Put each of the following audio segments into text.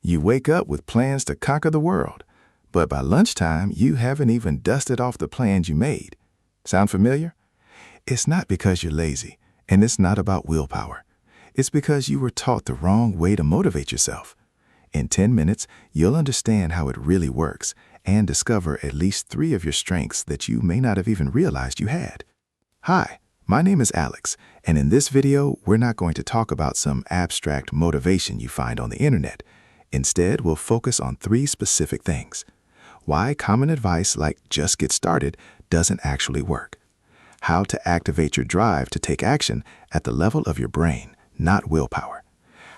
You wake up with plans to conquer the world, but by lunchtime, you haven't even dusted off the plans you made. Sound familiar? It's not because you're lazy, and it's not about willpower. It's because you were taught the wrong way to motivate yourself. In 10 minutes, you'll understand how it really works and discover at least 3 of your strengths that you may not have even realized you had. Hi, my name is Alex, and in this video, we're not going to talk about some abstract motivation you find on the internet. Instead, we'll focus on 3 specific things. Why common advice like just get started doesn't actually work. How to activate your drive to take action at the level of your brain, not willpower.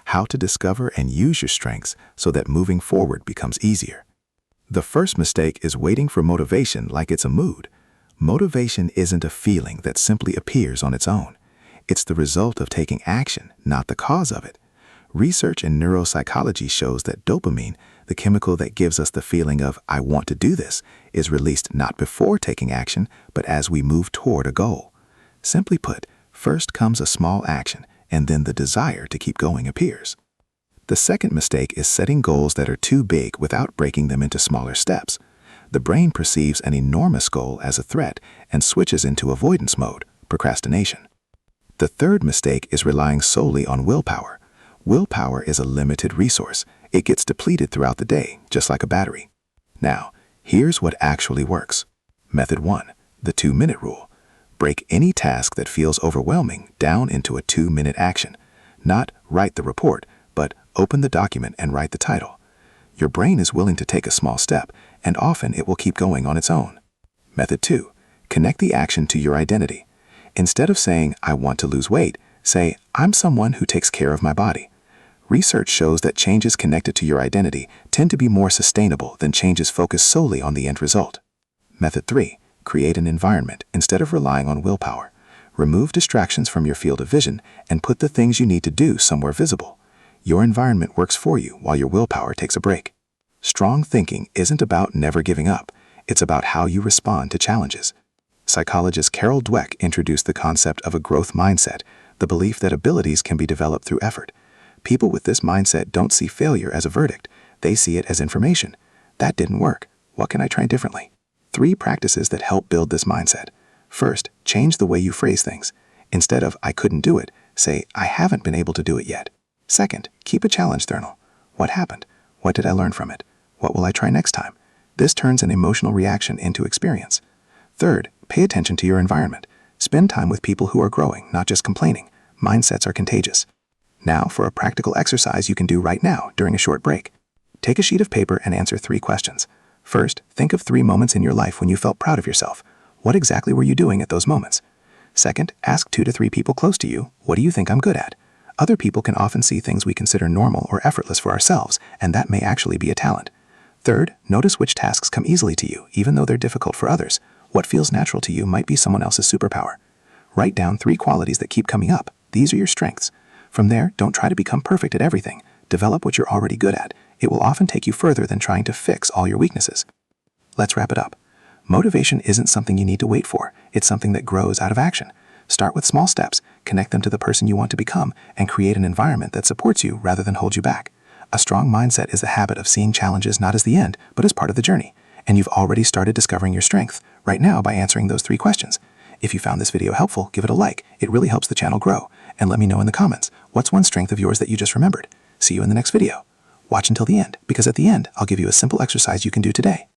How to discover and use your strengths so that moving forward becomes easier. The first mistake is waiting for motivation like it's a mood. Motivation isn't a feeling that simply appears on its own. It's the result of taking action, not the cause of it. Research in neuropsychology shows that dopamine, the chemical that gives us the feeling of "I want to do this," is released not before taking action, but as we move toward a goal. Simply put, first comes a small action, and then the desire to keep going appears. The second mistake is setting goals that are too big without breaking them into smaller steps. The brain perceives an enormous goal as a threat and switches into avoidance mode, procrastination. The third mistake is relying solely on willpower. Willpower is a limited resource. It gets depleted throughout the day, just like a battery. Now, here's what actually works. Method 1, the 2-minute rule. Break any task that feels overwhelming down into a 2-minute action. Not write the report, but open the document and write the title. Your brain is willing to take a small step, and often it will keep going on its own. Method 2, connect the action to your identity. Instead of saying, "I want to lose weight," say, "I'm someone who takes care of my body." Research shows that changes connected to your identity tend to be more sustainable than changes focused solely on the end result. Method 3, create an environment instead of relying on willpower. Remove distractions from your field of vision and put the things you need to do somewhere visible. Your environment works for you while your willpower takes a break. Strong thinking isn't about never giving up. It's about how you respond to challenges. Psychologist Carol Dweck introduced the concept of a growth mindset, the belief that abilities can be developed through effort. People with this mindset don't see failure as a verdict. They see it as information. That didn't work. What can I try differently? 3 practices that help build this mindset. First, change the way you phrase things. Instead of "I couldn't do it," say "I haven't been able to do it yet." Second, keep a challenge journal. What happened? What did I learn from it? What will I try next time? This turns an emotional reaction into experience. Third, pay attention to your environment. Spend time with people who are growing, not just complaining. Mindsets are contagious. Now for a practical exercise you can do right now during a short break. Take a sheet of paper and answer 3 questions. First, think of 3 moments in your life when you felt proud of yourself. What exactly were you doing at those moments? Second, ask 2 to 3 people close to you, "What do you think I'm good at?" Other people can often see things we consider normal or effortless for ourselves, and that may actually be a talent. Third, notice which tasks come easily to you, even though they're difficult for others. What feels natural to you might be someone else's superpower. Write down 3 qualities that keep coming up. These are your strengths. From there, don't try to become perfect at everything. Develop what you're already good at. It will often take you further than trying to fix all your weaknesses. Let's wrap it up. Motivation isn't something you need to wait for. It's something that grows out of action. Start with small steps, connect them to the person you want to become, and create an environment that supports you rather than holds you back. A strong mindset is the habit of seeing challenges not as the end, but as part of the journey. And you've already started discovering your strength right now by answering those 3 questions. If you found this video helpful, give it a like. It really helps the channel grow. And let me know in the comments, what's one strength of yours that you just remembered? See you in the next video. Watch until the end, because at the end, I'll give you a simple exercise you can do today.